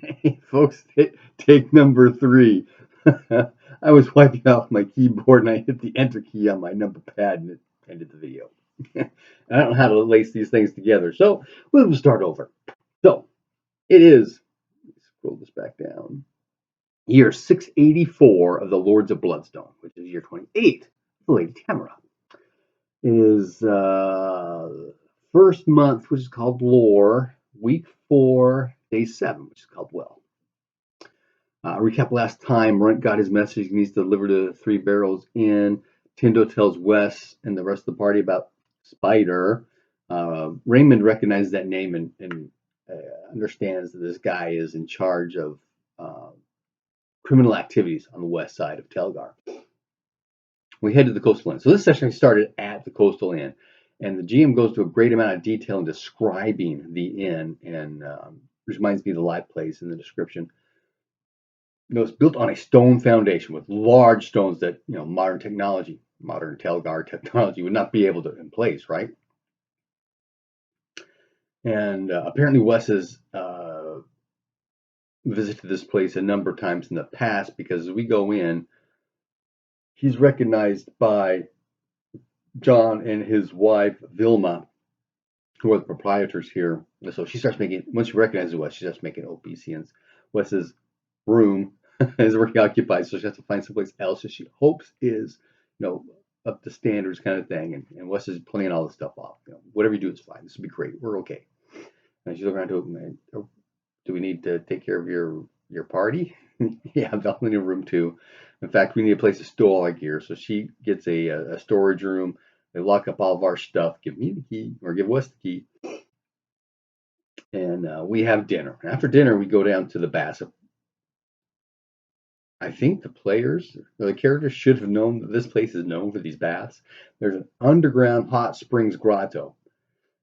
Hey, folks, take number 3. I was wiping off my keyboard and I hit the enter key on my number pad and it ended the video. I don't know how to lace these things together, so we'll start over. So it is, scroll this back down, year 684 of the Lords of Bloodstone, which is year 28 of the Lady Tamara. It is first month, which is called Lore, week 4, day 7, which is called Well. Recap last time, Runt got his message. He needs to deliver the 3 barrels in. Tindo tells Wes and the rest of the party about Spider. Raymond recognizes that name and understands that this guy is in charge of criminal activities on the west side of Telgar. We head to the Coastal Inn. So this session started at the Coastal Inn, and the GM goes to a great amount of detail in describing the inn, and which reminds me of the live place in the description. It's built on a stone foundation with large stones that modern Telgar technology would not be able to in place, right? And apparently Wes has visited this place a number of times in the past, because as we go in, he's recognized by John and his wife Vilma, who are the proprietors here. So she starts making, once she recognizes Wes, she starts making obeisance. Wes's room is already occupied, so she has to find someplace else that she hopes is, up to standards kind of thing. And Wes is playing all this stuff off. Whatever you do is fine. This will be great. We're okay. And she's looking around to him. Do we need to take care of your party? Yeah, I've got plenty of room too. In fact, we need a place to store all our gear. So she gets a storage room. They lock up all of our stuff. Give me the key, or give Wes the key. And we have dinner. After dinner, we go down to the baths. I think the players, or the characters, should have known that this place is known for these baths. There's an underground hot springs grotto.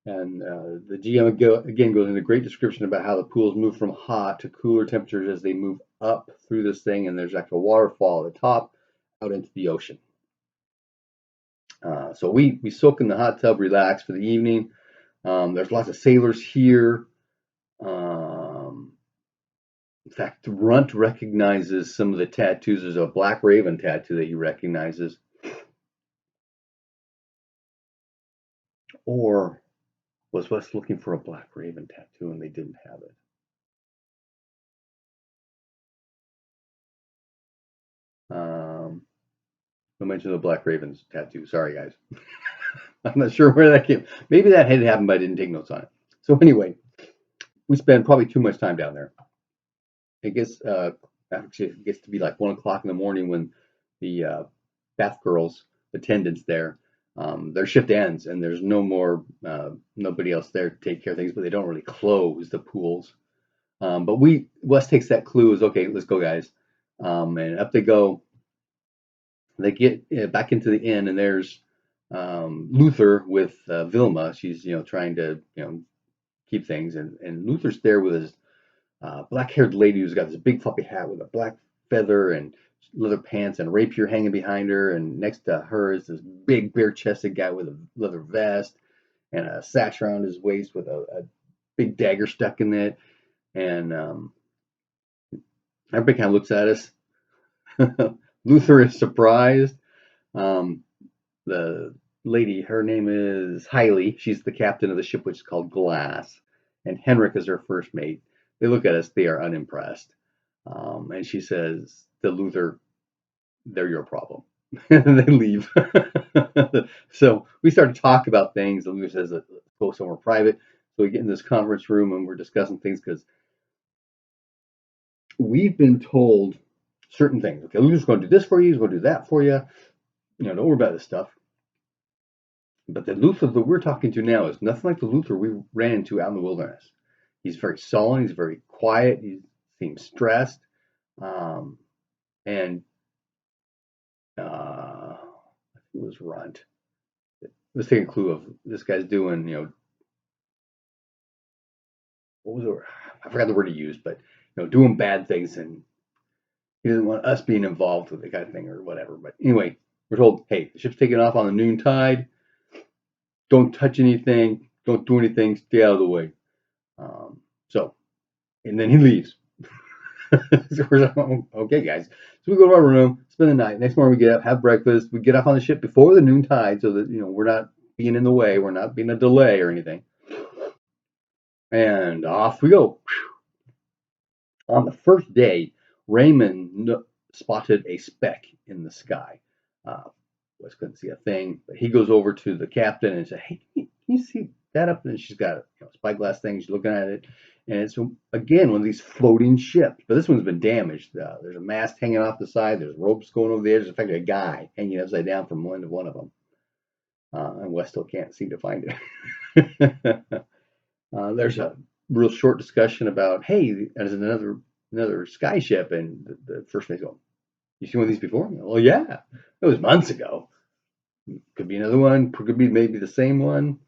And the GM again goes into great description about how the pools move from hot to cooler temperatures as they move up through this thing, and there's actually a waterfall at the top out into the ocean. So we soak in the hot tub, relax for the evening. There's lots of sailors here. In fact, Runt recognizes some of the tattoos. There's a Black Raven tattoo that he recognizes. Or was Wes looking for a Black Raven tattoo and they didn't have it? No mention of the Black Raven's tattoo. Sorry, guys. I'm not sure where that came. Maybe that had happened, but I didn't take notes on it. So anyway, we spend probably too much time down there. It gets actually it gets to be like 1 o'clock in the morning when the bath girls, attendants there, their shift ends and there's nobody else there to take care of things, but they don't really close the pools. But Wes takes that clue as, okay, let's go, guys. And up they go. They get back into the inn, and there's Luther with Vilma. She's trying to keep things, and Luther's there with his black-haired lady who's got this big floppy hat with a black feather and leather pants and a rapier hanging behind her, and next to her is this big bare-chested guy with a leather vest and a sash around his waist with a big dagger stuck in it, and everybody kind of looks at us. Luther is surprised. The lady, her name is Hailey. She's the captain of the ship, which is called Glass, and Henrik is her first mate. They look at us. They are unimpressed. And she says to Luther, they're your problem. And they leave. So we start to talk about things. And Luther says, let's go somewhere private. So we get in this conference room and we're discussing things because we've been told certain things. Okay, Luther's going to do this for you. He's going to do that for you. Don't worry about this stuff. But the Luther that we're talking to now is nothing like the Luther we ran into out in the wilderness. He's very sullen. He's very quiet. He seems stressed. And I think it was Runt. Let's take a clue of this guy's doing, what was it? I forgot the word he used, but, doing bad things, and he doesn't want us being involved with the kind of thing or whatever. But anyway, we're told, hey, the ship's taking off on the noon tide. Don't touch anything. Don't do anything. Stay out of the way. And then he leaves. So we're like, okay, guys. So we go to our room, spend the night. Next morning we get up, have breakfast. We get off on the ship before the noon tide, so that we're not being in the way, we're not being a delay or anything. And off we go. On the first day, Raymond spotted a speck in the sky. Wes couldn't see a thing, but he goes over to the captain and said, "Hey, can you see that up?" And she's got a spyglass thing. She's looking at it, and it's again one of these floating ships, but this one's been damaged. There's a mast hanging off the side. There's ropes going over the edge. In fact, a guy hanging upside down from one to one of them, and Wes still can't seem to find it. There's a real short discussion about, hey, there's another sky ship, and the first mate's going, "You seen one of these before?" Well, yeah, it was months ago. Could be another one. Could be maybe the same one.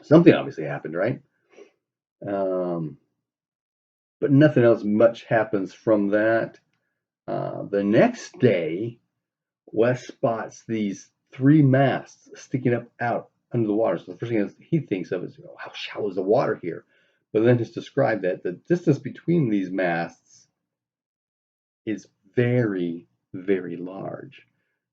Something obviously happened, right? Um, but nothing else much happens from that. The next day, Wes spots these three masts sticking up out under the water. So the first thing he thinks of is, how shallow is the water here? But then it's described that the distance between these masts is very, very large.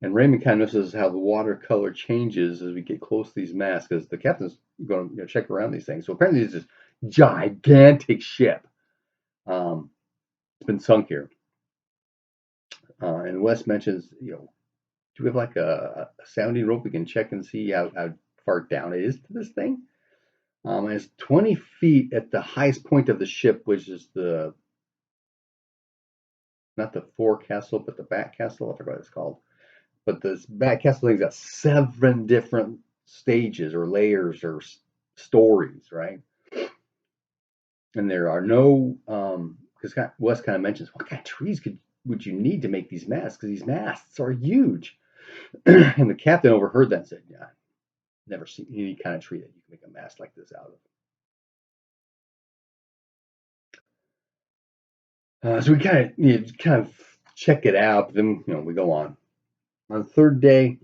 And Raymond kind of notices how the water color changes as we get close to these masts, because the captain's going to check around these things. So apparently there's this gigantic ship. It's been sunk here. And Wes mentions, do we have like a sounding rope we can check and see how far down it is to this thing? And it's 20 feet at the highest point of the ship, which is not the forecastle, but the back castle. I forgot what it's called. But this back castle thing's got 7 different stages or layers or stories, right? And there are no, because Wes kind of mentions, what kind of trees would you need to make these masts? Because these masts are huge. And the captain overheard that and said, yeah, never seen any kind of tree that you can make a mast like this out of. So we kind of check it out. But then we go on. On the third day,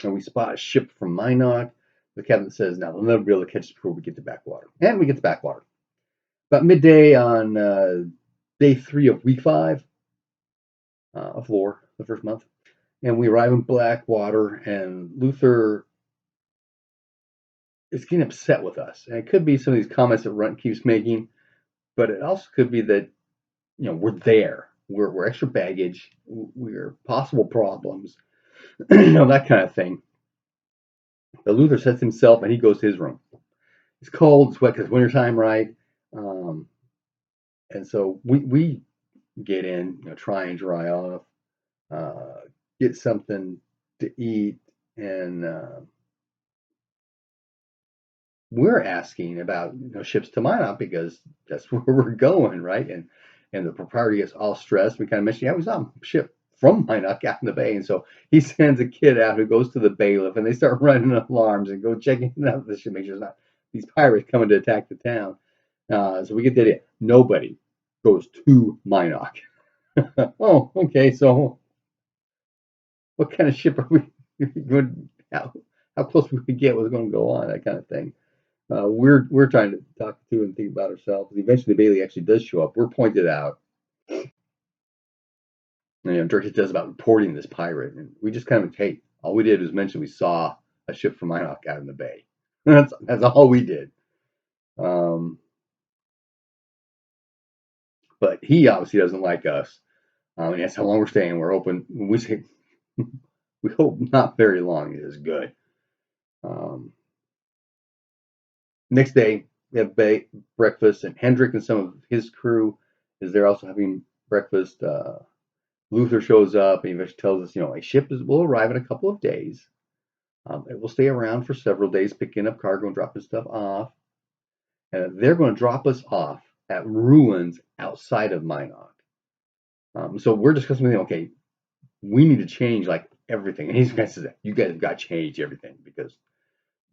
and we spot a ship from Minot. The captain says, "Now they'll never be able to catch us before we get to backwater." And we get to backwater. About midday on day 3 of week 5 of lore, the first month, and we arrive in Blackwater, and Luther is getting upset with us. And it could be some of these comments that Runt keeps making, but it also could be that we're there. We're extra baggage. We're possible problems. That kind of thing. But Luther sets himself and he goes to his room. It's cold, it's wet because wintertime, right? Um, and so we get in, try and dry off, get something to eat, and we're asking about ships to Minot because that's where we're going, right? And the proprietor gets all stressed. We kind of mentioned, yeah, we saw a ship from Minot out in the bay, and so he sends a kid out who goes to the bailiff, and they start running alarms and go checking out the ship, make sure it's not these pirates coming to attack the town. So we get the idea. Nobody goes to Minot. Oh, okay. So what kind of ship are we going? How close we could get? What's going to go on? That kind of thing. We're trying to talk to and think about ourselves. Eventually, Bailey actually does show up. We're pointed out. And Dirk does about reporting this pirate, and we just kind of, hey, all we did was mention we saw a ship from Minot out in the bay. That's all we did. But he obviously doesn't like us. And that's how long we're staying. We're open. We say we hope not very long is good. Next day, we have breakfast, and Hendrik and some of his crew is there also having breakfast. Luther shows up and he eventually tells us, a ship will arrive in a couple of days. It will stay around for several days, picking up cargo and dropping stuff off. And they're going to drop us off at ruins outside of Minot. So we're discussing with him, okay, we need to change like everything. And he's kind of says, you guys have got to change everything because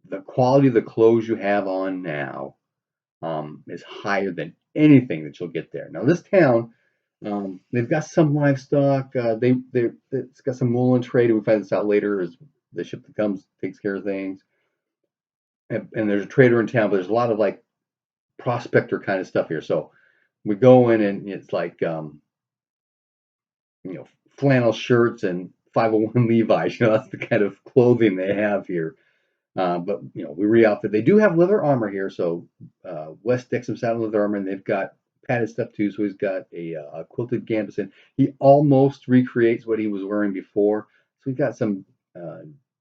the quality of the clothes you have on now is higher than anything that you'll get there. Now, this town, they've got some livestock. It's got some wool and trade. We find this out later as the ship that comes takes care of things. And there's a trader in town, but there's a lot of like prospector kind of stuff here. So we go in and it's like flannel shirts and 501 Levi's. That's the kind of clothing they have here. But we re-outfit. They do have leather armor here, so Wes decks him out in leather armor, and they've got padded stuff too. So he's got a quilted gambeson. He almost recreates what he was wearing before. So he's got some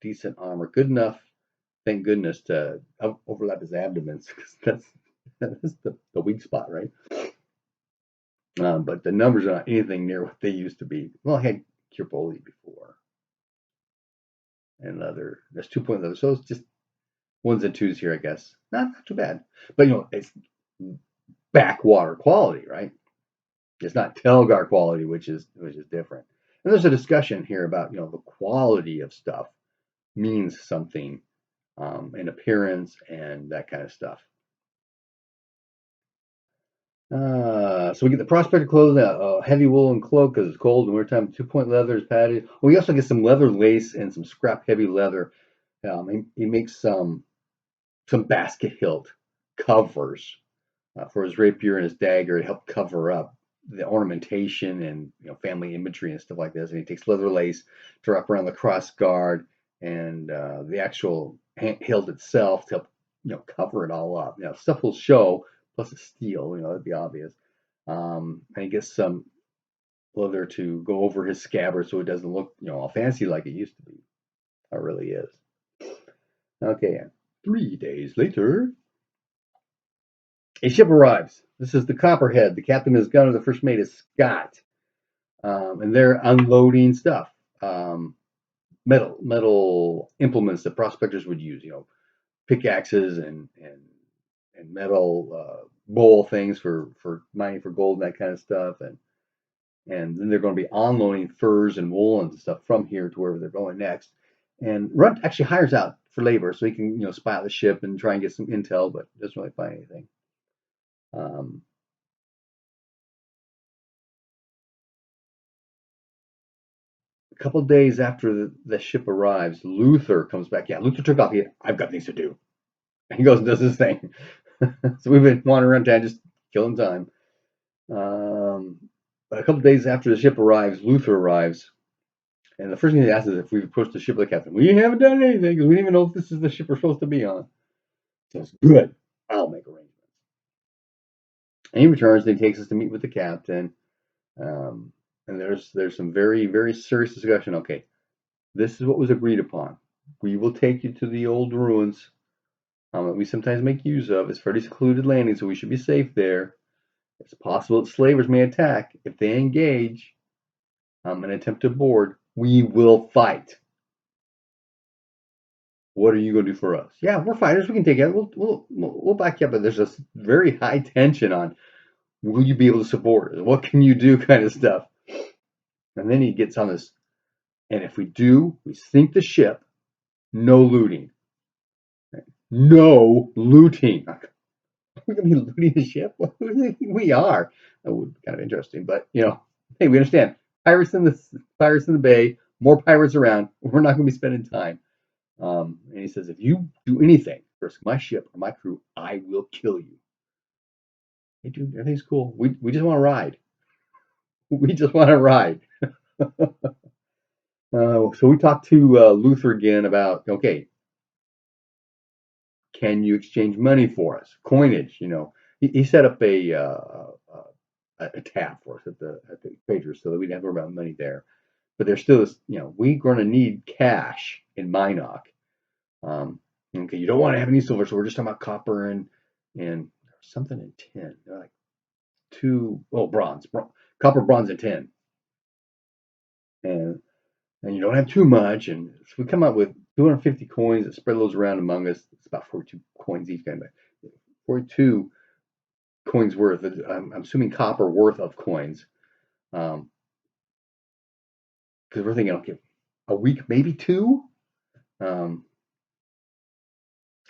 decent armor, good enough, thank goodness, to overlap his abdomen, because that's the weak spot, right? But the numbers are not anything near what they used to be. Well, I had Curpoli before, and leather. There's 2-point leather, so it's just ones and twos here, I guess. Not too bad, but it's backwater quality, right? It's not Telgar quality, which is different. And there's a discussion here about the quality of stuff means something in appearance and that kind of stuff. So we get the prospector clothing, a heavy woolen cloak because it's cold in wintertime. 2-point leather is padded. We also get some leather lace and some scrap heavy leather. He makes some basket hilt covers for his rapier and his dagger to help cover up the ornamentation and family imagery and stuff like this. And he takes leather lace to wrap around the cross guard and the actual hilt itself to help cover it all up. Stuff will show. Plus it's steel, that'd be obvious. And he gets some leather to go over his scabbard so it doesn't look all fancy like it used to be. It really is. Okay, 3 days later, a ship arrives. This is the Copperhead. The captain is gunner. The first mate is Scott. And they're unloading stuff. Metal implements that prospectors would use, pickaxes and metal bowl things for mining for gold and that kind of stuff. And then they're going to be unloading furs and wool and stuff from here to wherever they're going next. And Runt actually hires out for labor so he can spy out the ship and try and get some intel, but doesn't really find anything. A couple of days after the ship arrives, Luther comes back. Yeah, Luther took off. I've got things to do. And he goes and does his thing. So we've been wandering around town just killing time. A couple of days after the ship arrives, Luther arrives. And the first thing he asks is if we've approached the ship of the captain. We haven't done anything because we didn't even know if this is the ship we're supposed to be on. So it's good. I'll make arrangements. And he returns and he takes us to meet with the captain. And there's some very, very serious discussion. Okay, this is what was agreed upon. We will take you to the old ruins that we sometimes make use of. It's fairly secluded landing, so we should be safe there. It's possible that slavers may attack. If they engage and attempt to board, we will fight. What are you going to do for us? Yeah, we're fighters. We can take it. We'll back you up. But there's a very high tension on will you be able to support us? What can you do kind of stuff. And then he gets on this. And if we do, we sink the ship. No looting. No looting. We're going to be looting the ship? We are. That would be kind of interesting. But, hey, we understand. Pirates in the bay, more pirates around. We're not going to be spending time. And he says, if you do anything to risk my ship or my crew, I will kill you. Hey, dude, everything's cool. We just want to ride. We just want to ride. So we talked to Luther again about, okay, can you exchange money for us? Coinage, He set up a tab for us at the pager so that we didn't have to worry about money there. But there's still this, we're going to need cash in Minok. Okay, you don't want to have any silver, so we're just talking about copper and something in tin. They're like bronze, copper, bronze, and tin. And you don't have too much, and so we come up with 250 coins and spread those around among us. It's about 42 coins each, kind of 42 coins worth. I'm assuming copper worth of coins, because we're thinking, okay, a week, maybe 2. And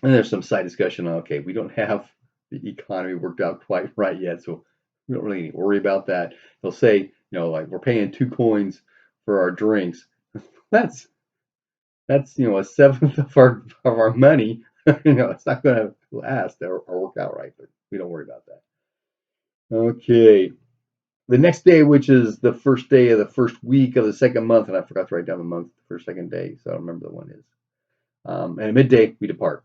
there's some side discussion on, okay, we don't have the economy worked out quite right yet, so we don't really need to worry about that. They'll say, like we're paying 2 coins for our drinks. That's a seventh of our money. It's not going to last or work out right, but we don't worry about that. Okay. The next day, which is the first day of the first week of the second month, and I forgot to write down the month for second day, so I don't remember the one is. And at midday, we depart.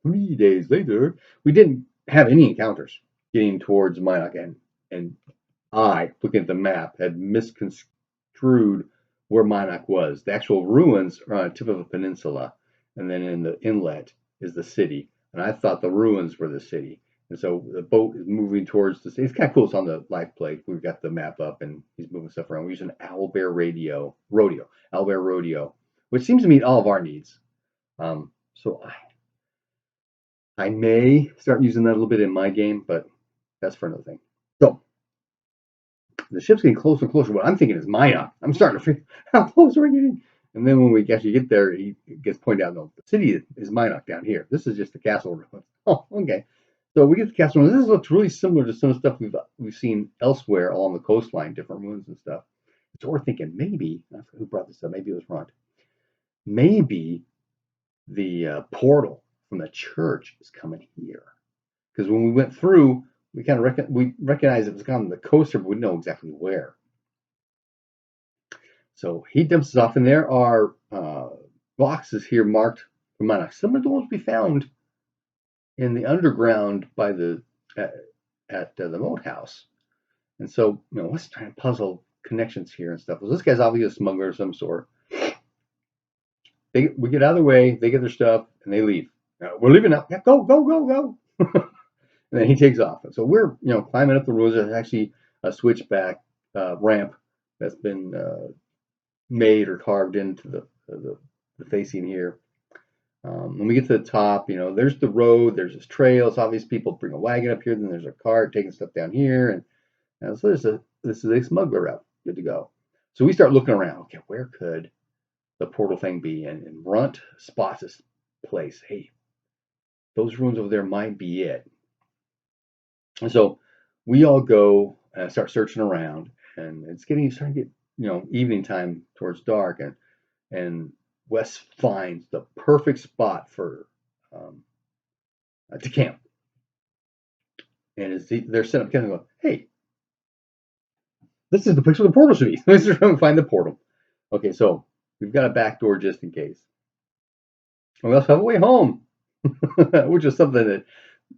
3 days later, we didn't have any encounters getting towards Minok, and I, looking at the map, had misconstrued where Minok was. The actual ruins are on the tip of a peninsula, and then in the inlet is the city. And I thought the ruins were the city. And so the boat is moving towards the city. It's kind of cool. It's on the life plate. We've got the map up, and he's moving stuff around. We're using Owl Bear Rodeo, which seems to meet all of our needs. So I may start using that a little bit in my game, but that's for another thing. So the ship's getting closer and closer. What I'm thinking is Minot. I'm starting to figure how close we're getting. And then when we actually get there, he gets pointed out, no, the city is Minot down here. This is just the castle. Oh, okay. So we get to the castle. This looks really similar to some of the stuff we've seen elsewhere along the coastline, different ruins and stuff. So we're thinking maybe, who brought this up? Maybe it was Ron. Maybe the portal from the church is coming here. Because when we went through, we kind of recognized it was on the coaster, but we didn't know exactly where. So he dumps us off, and there are boxes here marked for Monarch, similar to the ones we found in the underground by the at the moat house. And so, let's try and puzzle connections here and stuff. Well, this guy's obviously a smuggler of some sort. We get out of the way, they get their stuff, and they leave. We're leaving now. Yeah, go, go, go, go. And then he takes off. And so we're, climbing up the roads. There's actually a switchback ramp that's been made or carved into the facing here. When we get to the top, there's the road, there's this trail. It's obvious people bring a wagon up here, then there's a cart taking stuff down here, and so this is a smuggler route. Good to go. So we start looking around. Okay, where could the portal thing be? And Runt spots this place. Hey, those ruins over there might be it. And so we all go and start searching around, and it's starting to get evening time towards dark, and Wes finds the perfect spot for to camp. And they're set up kind of going, hey, this is the place where the portal should be. Let's try to find the portal. Okay, so we've got a back door just in case. And we also have a way home, which is something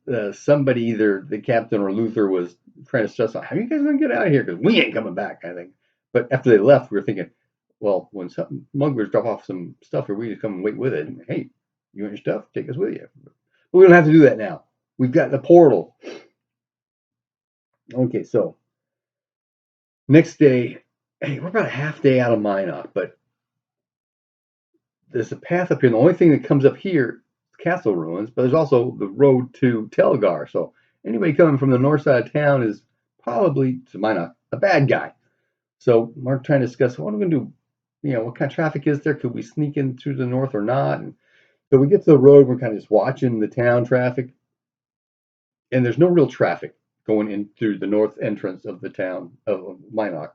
that somebody, either the captain or Luther, was trying to stress on. How are you guys going to get out of here? Because we ain't coming back, I think. But after they left, we were thinking, well, when some smugglers drop off some stuff here, we just come and wait with it. And, hey, you want your stuff? Take us with you. But we don't have to do that now. We've got the portal. Okay, so next day, hey, we're about a half day out of Minot, but there's a path up here. And the only thing that comes up here is castle ruins, but there's also the road to Telgar. So anybody coming from the north side of town is probably, to Minot, a bad guy. So we're trying to discuss, what are we going to do? What kind of traffic is there? Could we sneak in through the north or not? And so we get to the road, we're kind of just watching the town traffic, and there's no real traffic going in through the north entrance of the town of Minot.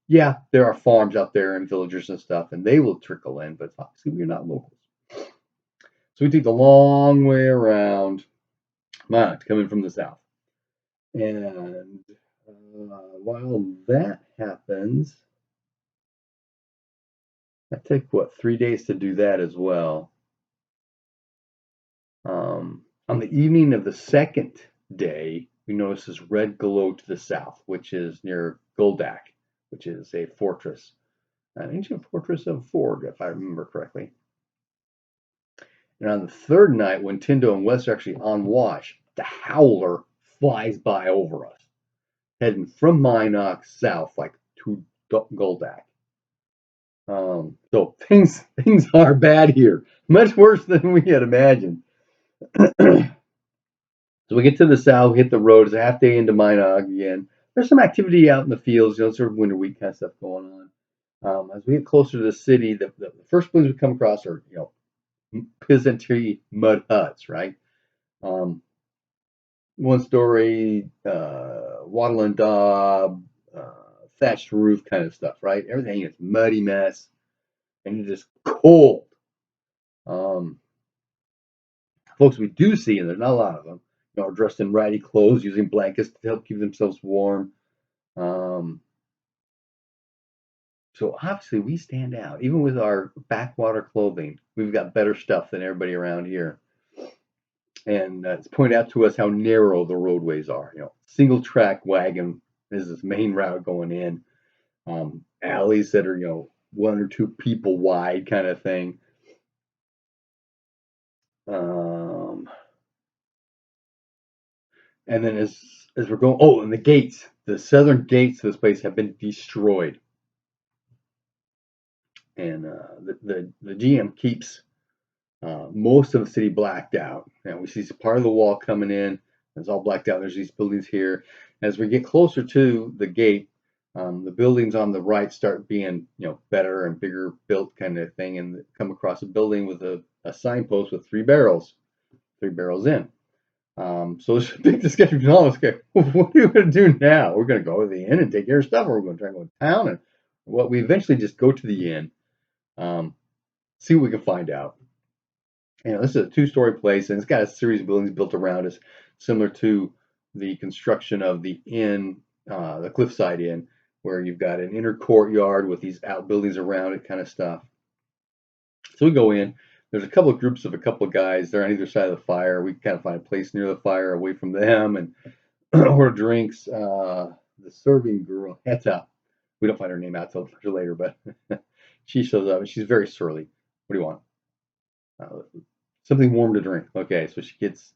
Yeah, there are farms out there and villagers and stuff, and they will trickle in, but obviously we're not locals. So we take the long way around Minot, coming from the south. And while that happens, that took, 3 days to do that as well. On the evening of the second day, we notice this red glow to the south, which is near Goldak, which is a fortress, an ancient fortress of Forg, if I remember correctly. And on the third night, when Tindo and Wes are actually on watch, the Howler flies by over us, heading from Minot south, like to Goldak. So things are bad here, much worse than we had imagined. So we get to the south, hit the road. It's a half day into Minot again. There's some activity out in the fields, sort of winter wheat kind of stuff going on. As we get closer to the city, the first ones we come across are, peasantry mud huts, right? One story, wattle and daub, thatched roof kind of stuff, right? Everything is muddy mess, and it's just cold. Folks we do see, and there's not a lot of them, are dressed in ratty clothes, using blankets to help keep themselves warm. Um, so obviously we stand out, even with our backwater clothing. We've got better stuff than everybody around here, and it's pointed out to us how narrow the roadways are. Single track wagon is this main route going in. Alleys that are one or two people wide, kind of thing. Um, and then as we're going, oh, and the gates, the southern gates of this place have been destroyed, and the GM keeps most of the city blacked out. And we see part of the wall coming in. It's all blacked out. There's these buildings here. As we get closer to the gate, the buildings on the right start being, better and bigger built kind of thing, and come across a building with a signpost with three barrels in. So there's a big discussion between all of us. Okay, what are you going to do now? We're going to go to the inn and take care of stuff, or we're going to try and go to town. And we eventually just go to the inn, see what we can find out. This is a two-story place, and it's got a series of buildings built around us, similar to the construction of the inn, the Cliffside Inn, where you've got an inner courtyard with these outbuildings around it, kind of stuff. So we go in. There's a couple of groups of a couple of guys. They're on either side of the fire. We kind of find a place near the fire, away from them, and order drinks. The serving girl, Heta, we don't find her name out till later, but she shows up and she's very surly. What do you want? Something warm to drink. Okay, so she gets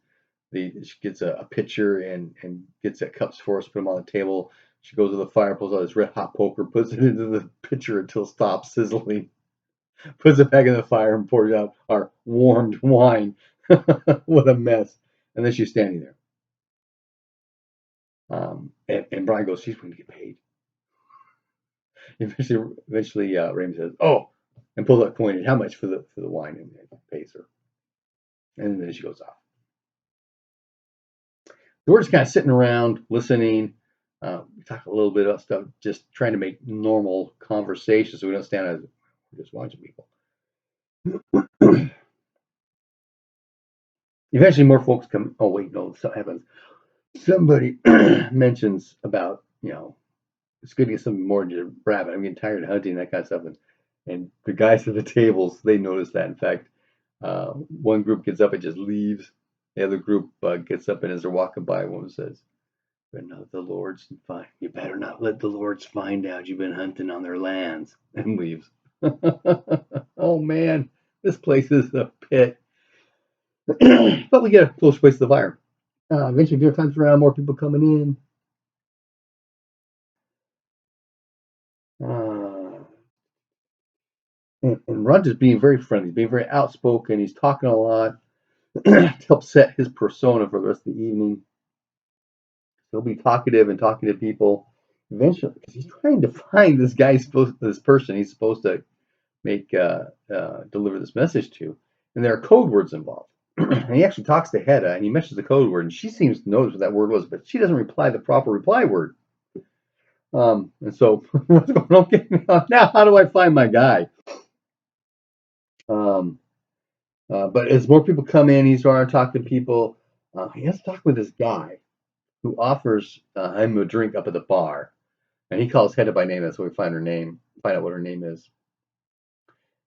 a pitcher and gets that cups for us, put them on the table. She goes to the fire, pulls out this red hot poker, puts it into the pitcher until it stops sizzling, puts it back in the fire, and pours out our warmed wine. What a mess! And then she's standing there. And Brian goes, "She's going to get paid." Eventually, Raymond says, "Oh," and pulls out a coin. And how much for the wine? And pays her. And then she goes off. So we're just kind of sitting around listening. We talk a little bit about stuff, just trying to make normal conversation so we don't stand as we're just watching people. Eventually, more folks come. Oh wait, no, something happens. Somebody mentions about it's good to get something more than rabbit. I'm getting tired of hunting, that kind of stuff. And the guys at the tables, they notice that. In fact, one group gets up and just leaves. The other group gets up, and as they're walking by, one says, "You better not let the lords find out you've been hunting on their lands," and leaves. Oh man, this place is a pit. But we get a close place to the fire. Eventually, dinner time's around, more people coming in. And Ron is being very friendly, being very outspoken. He's talking a lot to help set his persona for the rest of the evening. He'll be talkative and talking to people. Eventually, because he's trying to find this person he's supposed to make deliver this message to, and there are code words involved. And he actually talks to Hedda, and he mentions the code word, and she seems to notice what that word was, but she doesn't reply the proper reply word. And so, what's going on? Okay, now, how do I find my guy? But as more people come in, he's starting to talk to people. He has to talk with this guy who offers him a drink up at the bar, and he calls Hedda by name. That's why we find out what her name is.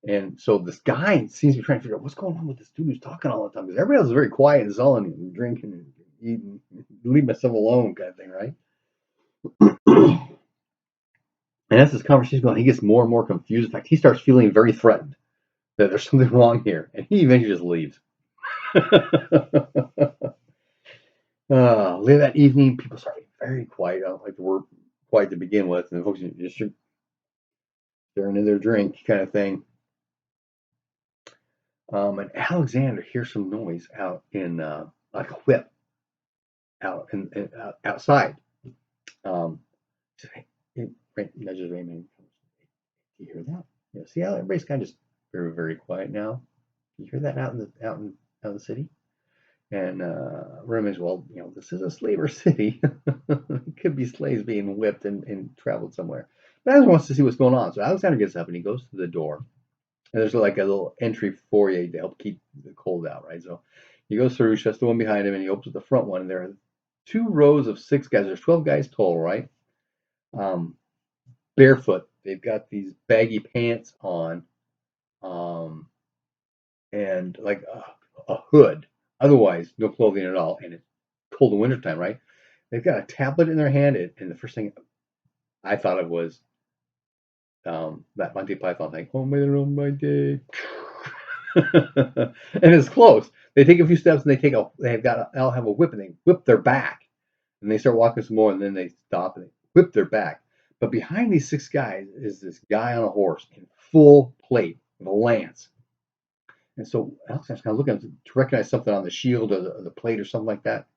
And so this guy seems to be trying to figure out what's going on with this dude who's talking all the time, because everybody else is very quiet and sullen and drinking and eating, leave myself alone kind of thing, right? And as this conversation goes on, he gets more and more confused. In fact, he starts feeling very threatened that there's something wrong here, and he eventually just leaves. Later that evening, people start getting very quiet. I don't like the word quiet to begin with, and the folks just staring into their drink kind of thing. And Alexander hears some noise out in like a whip outside. Nudges Raymond. Do you hear that? See how everybody's kind of just very, very quiet now. Do you hear that out in the city? And Raymond's, well, this is a slaver city. It could be slaves being whipped and traveled somewhere. But Alexander wants to see what's going on. So Alexander gets up and he goes to the door. And there's like a little entry foyer to help keep the cold out, right? So He goes through, shuts the one behind him, and he opens the front one. And there are 2 rows of 6 guys. There's 12 guys total, right? Barefoot. They've got these baggy pants on, and like a hood. Otherwise, no clothing at all. And it's cold in wintertime, right? They've got a tablet in their hand, and the first thing I thought of was that Monty Python thing. Oh, may there on my day. And it's close. They take a few steps and they'll have a whip and they whip their back. And they start walking some more and then they stop and they whip their back. But behind these 6 guys is this guy on a horse in full plate with a lance. And so Alex was kind of looking to recognize something on the shield or the plate or something like that.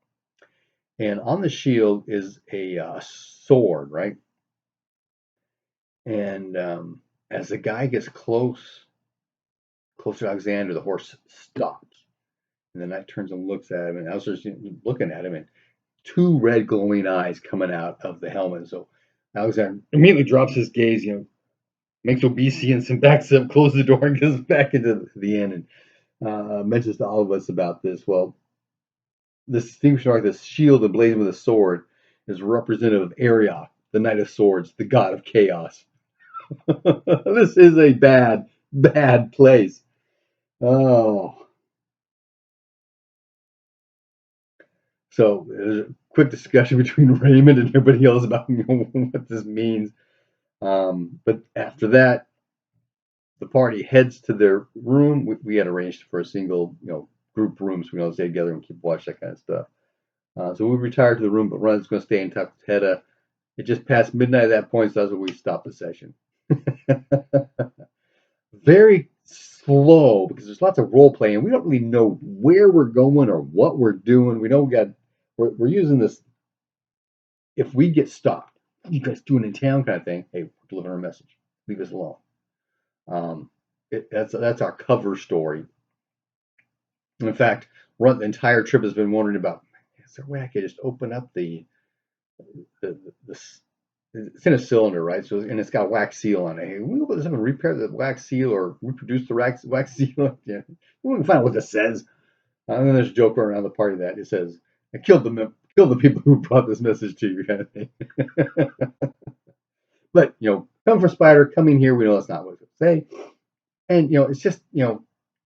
And on the shield is a sword, right? And as the guy gets closer to Alexander, the horse stops. And the knight turns and looks at him, and Alexander's looking at him, and 2 red glowing eyes coming out of the helmet. So Alexander immediately drops his gaze, makes obeisance and backs up, closes the door, and goes back into the inn and mentions to all of us about this. Well, this distinguishing mark, this shield emblazoned with a sword, is representative of Arioch, the Knight of Swords, the god of chaos. This is a bad, bad place. Oh. So there's a quick discussion between Raymond and everybody else about what this means. But after that, the party heads to their room. We had arranged for a single, group room, so we don't stay together and keep watch, that kind of stuff. So we retired to the room, but Run's going to stay in touch with Hedda. It just passed midnight at that point, so that's when we stopped the session. Very slow because there's lots of role playing. We don't really know where we're going or what we're doing. We don't get. We're using this. If we get stopped, what are you guys doing in town, kind of thing. Hey, we're delivering a message. Leave us alone. That's our cover story. In fact, the entire trip has been wondering about, is there a way I could just open up the it's in a cylinder, right? So, and it's got a wax seal on it. Hey, we open this up and repair the wax seal or reproduce the wax seal. Yeah, we can find out what this says. And then there's a joke around the party that it says, "I killed the people who brought this message to you," kind of thing. But come from Spider, coming here, we know that's not what it say. And it's just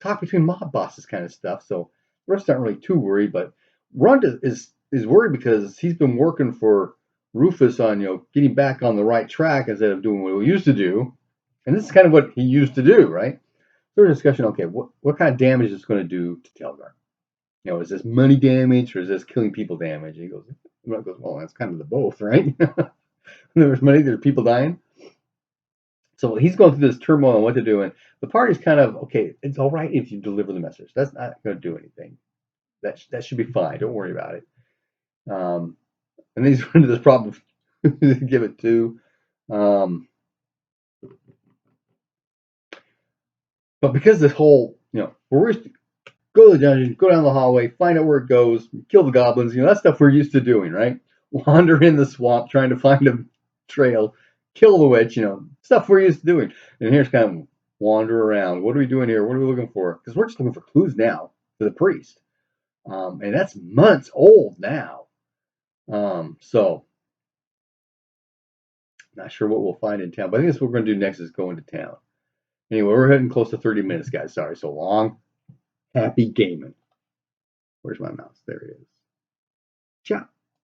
talk between mob bosses kind of stuff. So the rest aren't really too worried. But Rund is worried because he's been working for Rufus on getting back on the right track instead of doing what he used to do. And this is kind of what he used to do, right? So there's a discussion. Okay, what kind of damage is this going to do to Telgar? Is this money damage or is this killing people damage? And he goes, well, that's kind of the both, right? There's money, there's people dying. So he's going through this turmoil on what to do, and the party's kind of, okay, it's all right if you deliver the message. That's not going to do anything. That should be fine. Don't worry about it. And then he's run into this problem to give it to. But because this whole, we're used to go to the dungeon, go down the hallway, find out where it goes, kill the goblins, that stuff we're used to doing, right? Wander in the swamp trying to find a trail, kill the witch, stuff we're used to doing. And here's kind of wander around. What are we doing here? What are we looking for? Because we're just looking for clues now to the priest. And that's months old now. So not sure what we'll find in town. But I think that's what we're going to do next is go into town. Anyway, we're heading close to 30 minutes, guys. Sorry, so long. Happy gaming. Where's my mouse? There it is. Ciao.